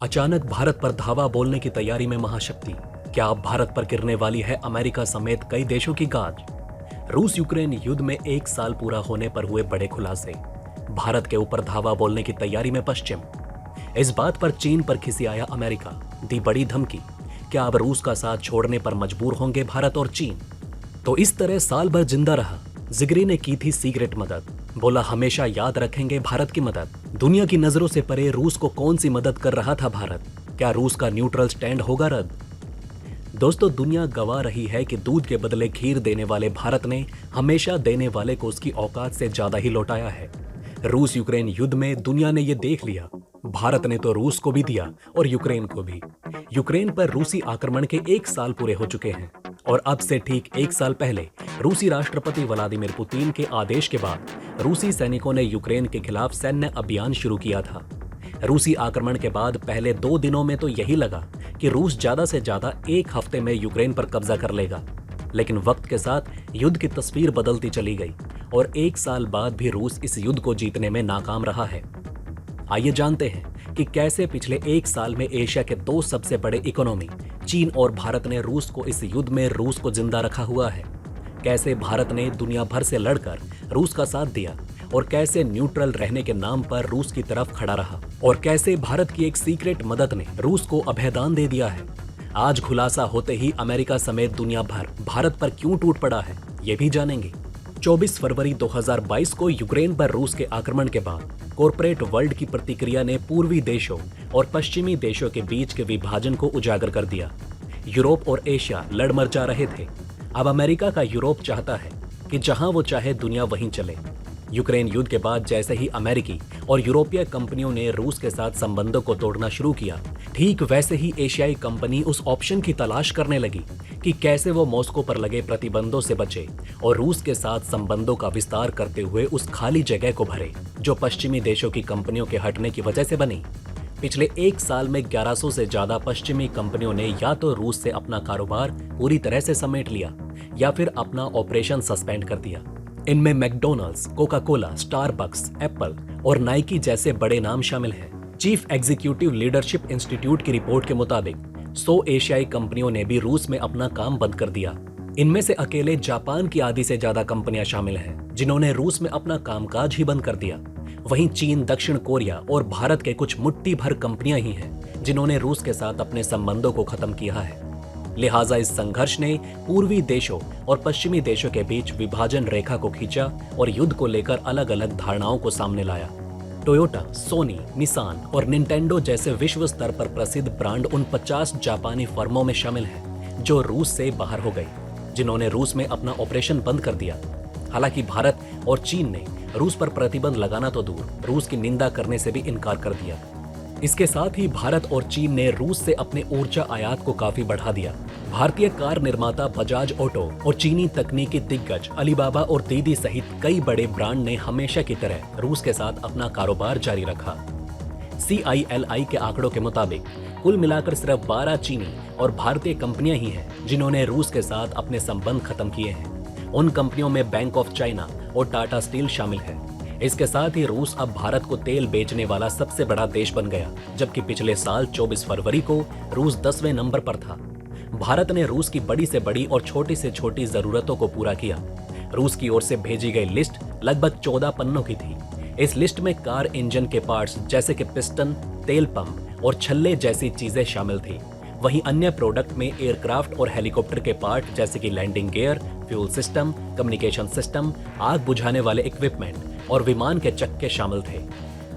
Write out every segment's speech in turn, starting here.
अचानक भारत पर धावा बोलने की तैयारी में महाशक्ति। क्या अब भारत पर गिरने वाली है अमेरिका समेत कई देशों की गाज? रूस यूक्रेन युद्ध में एक साल पूरा होने पर हुए बड़े खुलासे। भारत के ऊपर धावा बोलने की तैयारी में पश्चिम। इस बात पर चीन पर खिसियाया अमेरिका, दी बड़ी धमकी। क्या अब रूस का साथ छोड़ने पर मजबूर होंगे भारत और चीन? तो इस तरह साल भर जिंदा रहा। जिगरी ने की थी सीक्रेट मदद, बोला हमेशा याद रखेंगे भारत की मदद। दुनिया की नजरों से परे रूस को कौन सी मदद कर रहा था भारत? क्या रूस का न्यूट्रल स्टैंड होगा रद्द? दोस्तों, दुनिया गवा रही है कि दूध के बदले खीर देने वाले भारत ने हमेशा देने वाले को उसकी औकात से ज्यादा ही लौटाया है। रूस यूक्रेन युद्ध में दुनिया ने यह देख लिया, भारत ने तो रूस को भी दिया और यूक्रेन को भी। यूक्रेन पर रूसी आक्रमण के एक साल पूरे हो चुके हैं और अब से ठीक एक साल पहले रूसी राष्ट्रपति व्लादिमीर पुतिन के आदेश के बाद रूसी सैनिकों ने यूक्रेन के खिलाफ सैन्य अभियान शुरू किया था। रूसी आक्रमण के बाद पहले 2 दिनों में तो यही लगा कि रूस ज्यादा से ज्यादा एक हफ्ते में यूक्रेन पर कब्जा कर लेगा, लेकिन वक्त के साथ युद्ध की तस्वीर बदलती चली गई और एक साल बाद भी रूस इस युद्ध को जीतने में नाकाम रहा है। आइए जानते हैं कि कैसे पिछले एक साल में एशिया के 2 सबसे बड़े इकोनॉमी चीन और भारत ने रूस को इस युद्ध में रूस को जिंदा रखा हुआ है। कैसे भारत ने दुनिया भर से लड़कर रूस का साथ दिया और कैसे न्यूट्रल रहने के नाम पर रूस की तरफ खड़ा रहा और कैसे भारत की एक सीक्रेट मदद ने रूस को अभयदान दे दिया है। आज खुलासा होते ही अमेरिका समेत दुनिया भर भारत पर क्यों टूट पड़ा है, ये भी जानेंगे। 24 फरवरी 2022 को यूक्रेन पर रूस के आक्रमण के बाद कॉरपोरेट वर्ल्ड की प्रतिक्रिया ने पूर्वी देशों और पश्चिमी देशों के बीच के विभाजन को उजागर कर दिया। यूरोप और एशिया लड़ मर जा रहे थे। अब अमेरिका का यूरोप चाहता है कि जहां वो चाहे दुनिया वहीं चले। यूक्रेन युद्ध के बाद जैसे ही अमेरिकी और यूरोपीय कंपनियों ने रूस के साथ संबंधों को तोड़ना शुरू किया, ठीक वैसे ही एशियाई कंपनी उस ऑप्शन की तलाश करने लगी कि कैसे वो मॉस्को पर लगे प्रतिबंधों से बचे और रूस के साथ संबंधों का विस्तार करते हुए उस खाली जगह को भरे जो पश्चिमी देशों की कंपनियों के हटने की वजह से बनी। पिछले एक साल में 1100 से ज्यादा पश्चिमी कंपनियों ने या तो रूस से अपना कारोबार पूरी तरह से समेट लिया या फिर अपना ऑपरेशन सस्पेंड कर दिया। इनमें McDonald's, Coca Cola, Starbucks, Apple और नाइकी जैसे बड़े नाम शामिल हैं। चीफ एग्जीक्यूटिव लीडरशिप इंस्टीट्यूट की रिपोर्ट के मुताबिक 100 एशियाई कंपनियों ने भी रूस में अपना काम बंद कर दिया। इनमें से अकेले जापान की आधी से ज्यादा कंपनियां शामिल हैं, जिन्होंने रूस में अपना कामकाज ही बंद कर दिया। वहीं चीन, दक्षिण कोरिया और भारत के कुछ मुट्ठी भर कंपनियां ही हैं जिन्होंने रूस के साथ अपने संबंधों को खत्म किया है। लिहाजा इस संघर्ष ने पूर्वी देशों और पश्चिमी देशों के बीच विभाजन रेखा को खींचा और युद्ध को लेकर अलग अलग धारणाओं को सामने लाया। टोयोटा, सोनी, निसान और निंटेंडो जैसे विश्व स्तर पर प्रसिद्ध ब्रांड उन 50 जापानी फर्मों में शामिल हैं जो रूस से बाहर हो गई, जिन्होंने रूस में अपना ऑपरेशन बंद कर दिया। हालांकि भारत और चीन ने रूस पर प्रतिबंध लगाना तो दूर, रूस की निंदा करने से भी इनकार कर दिया। इसके साथ ही भारत और चीन ने रूस से अपने ऊर्जा आयात को काफी बढ़ा दिया। भारतीय कार निर्माता बजाज ऑटो और चीनी तकनीकी दिग्गज अलीबाबा और दीदी सहित कई बड़े ब्रांड ने हमेशा की तरह रूस के साथ अपना कारोबार जारी रखा। CILI के आंकड़ों के मुताबिक कुल मिलाकर सिर्फ 12 चीनी और भारतीय कंपनियां ही हैं जिन्होंने रूस के साथ अपने संबंध खत्म किए हैं। उन कंपनियों में बैंक ऑफ चाइना और टाटा स्टील शामिल है। इसके साथ ही रूस अब भारत को तेल बेचने वाला सबसे बड़ा देश बन गया, जबकि पिछले साल 24 फरवरी को रूस 10वें नंबर पर था। भारत ने रूस की बड़ी से बड़ी और छोटी से छोटी जरूरतों को पूरा किया। रूस की ओर से भेजी गई लिस्ट लगभग 14 पन्नों की थी। इस लिस्ट में कार इंजन के पार्ट्स जैसे कि पिस्टन, तेल पंप और छल्ले जैसी चीजें शामिल थी। वहीं अन्य प्रोडक्ट में एयरक्राफ्ट और हेलीकॉप्टर के पार्ट जैसे कि landing gear, fuel system, communication system, आग बुझाने वाले इक्विपमेंट और विमान के चक्के शामिल थे।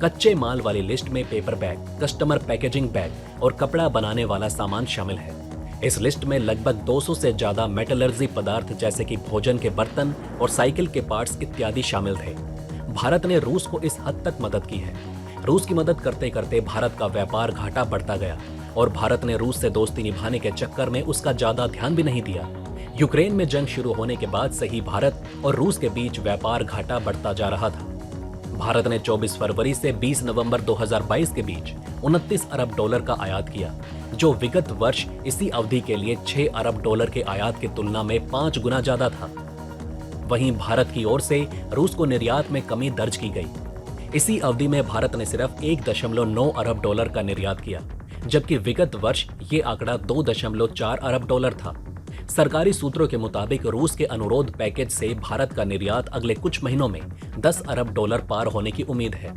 कच्चे माल वाली लिस्ट में paper bag, customer packaging bag और कपड़ा बनाने वाला सामान शामिल है। इस लिस्ट में लगभग 200 से ज्यादा मेटलर्जी पदार्थ जैसे कि भोजन के बर्तन और साइकिल के पार्ट्स इत्यादि शामिल थे। भारत ने रूस को इस हद तक मदद की है। रूस की मदद करते करते भारत का व्यापार घाटा बढ़ता गया और भारत ने रूस से दोस्ती निभाने के चक्कर में उसका ज्यादा ध्यान भी नहीं दिया। यूक्रेन में जंग शुरू होने के बाद से ही भारत और रूस के बीच व्यापार घाटा बढ़ता जा रहा था। भारत ने 24 फरवरी से 20 नवंबर 2022 के बीच 29 अरब डॉलर का आयात किया, जो विगत वर्ष इसी अवधि के लिए 6 अरब डॉलर के आयात की तुलना में 5 गुना ज्यादा था। वहीं भारत की ओर से रूस को निर्यात में कमी दर्ज की गई। इसी अवधि में भारत ने सिर्फ 1.9 अरब डॉलर का निर्यात किया, जबकि विगत वर्ष ये आंकड़ा 2.4 अरब डॉलर था। सरकारी सूत्रों के मुताबिक रूस के अनुरोध पैकेज से भारत का निर्यात अगले कुछ महीनों में 10 अरब डॉलर पार होने की उम्मीद है,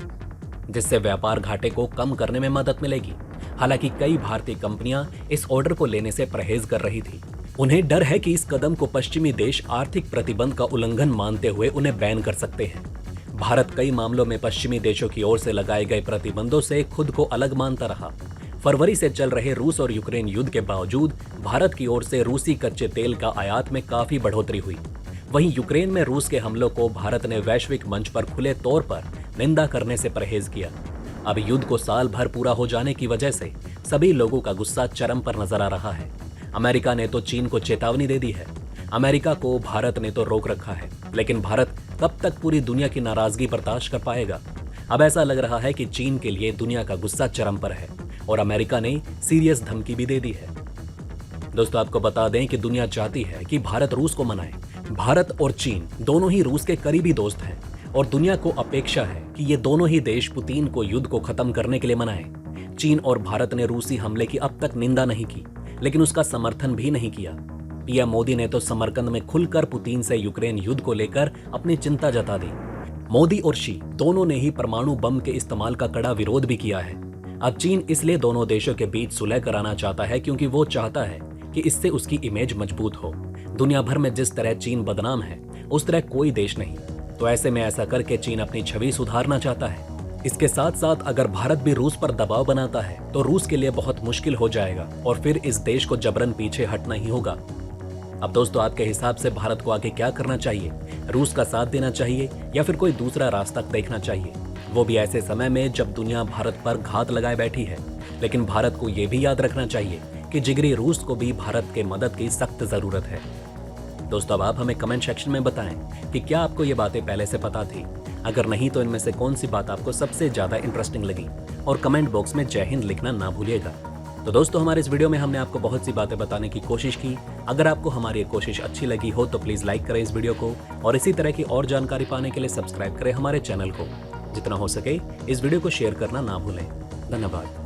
जिससे व्यापार घाटे को कम करने में मदद मिलेगी। हालांकि कई भारतीय कंपनियां इस ऑर्डर को लेने से परहेज कर रही थी। उन्हें डर है कि इस कदम को पश्चिमी देश आर्थिक प्रतिबंध का उल्लंघन मानते हुए उन्हें बैन कर सकते हैं। भारत कई मामलों में पश्चिमी देशों की ओर से लगाए गए प्रतिबंधों से खुद को अलग मानता रहा। फरवरी से चल रहे रूस और यूक्रेन युद्ध के बावजूद भारत की ओर से रूसी कच्चे तेल का आयात में काफी बढ़ोतरी हुई। वहीं यूक्रेन में रूस के हमलों को भारत ने वैश्विक मंच पर खुले तौर पर निंदा करने से परहेज किया। अब युद्ध को साल भर पूरा हो जाने की वजह से सभी लोगों का गुस्सा चरम पर नजर आ रहा है। अमेरिका ने तो चीन को चेतावनी दे दी है। अमेरिका को भारत ने तो रोक रखा है, लेकिन भारत कब तक पूरी दुनिया की नाराजगी बर्दाश्त कर पाएगा? अब ऐसा लग रहा है कि चीन के लिए दुनिया का गुस्सा चरम पर है और अमेरिका ने सीरियस धमकी भी दे दी है। दोस्तों, आपको बता दें कि दुनिया चाहती है कि भारत रूस को मनाए। भारत और चीन दोनों ही रूस के करीबी दोस्त हैं और दुनिया को अपेक्षा है कि ये दोनों ही देश पुतिन को युद्ध को खत्म करने के लिए मनाएं। चीन और भारत ने रूसी हमले की अब तक निंदा नहीं की, लेकिन उसका समर्थन भी नहीं किया। पीएम मोदी ने तो समरकंद में खुलकर पुतिन से यूक्रेन युद्ध को लेकर अपनी चिंता जता दी। मोदी और शी दोनों ने ही परमाणु बम के इस्तेमाल का कड़ा विरोध भी किया है। अब चीन इसलिए दोनों देशों के बीच सुलह कराना चाहता है क्योंकि वो चाहता है कि इससे उसकी इमेज मजबूत हो। दुनिया भर में जिस तरह चीन बदनाम है, उस तरह कोई देश नहीं। तो ऐसे में ऐसा करके चीन अपनी छवि सुधारना चाहता है। इसके साथ साथ अगर भारत भी रूस पर दबाव बनाता है तो रूस के लिए बहुत मुश्किल हो जाएगा और फिर इस देश को जबरन पीछे हटना ही होगा। अब दोस्तों, आपके हिसाब से भारत को आगे क्या करना चाहिए? रूस का साथ देना चाहिए या फिर कोई दूसरा रास्ता देखना चाहिए? वो भी ऐसे समय में जब दुनिया भारत पर घात लगाए बैठी है। लेकिन भारत को ये भी याद रखना चाहिए कि जिगरी रूस को भी भारत के मदद की सख्त जरूरत है। दोस्तों, अब आप हमें कमेंट सेक्शन में बताएं कि क्या आपको ये बातें पहले से पता थी? अगर नहीं तो इनमें से कौन सी बात आपको सबसे ज्यादा इंटरेस्टिंग लगी? और कमेंट बॉक्स में जय हिंद लिखना ना भूलिएगा। तो दोस्तों, हमारे इस वीडियो में हमने आपको बहुत सी बातें बताने की कोशिश की। अगर आपको हमारी ये कोशिश अच्छी लगी हो तो प्लीज लाइक करें इस वीडियो को और इसी तरह की और जानकारी पाने के लिए सब्सक्राइब करें हमारे चैनल को। जितना हो सके इस वीडियो को शेयर करना ना भूलें। धन्यवाद।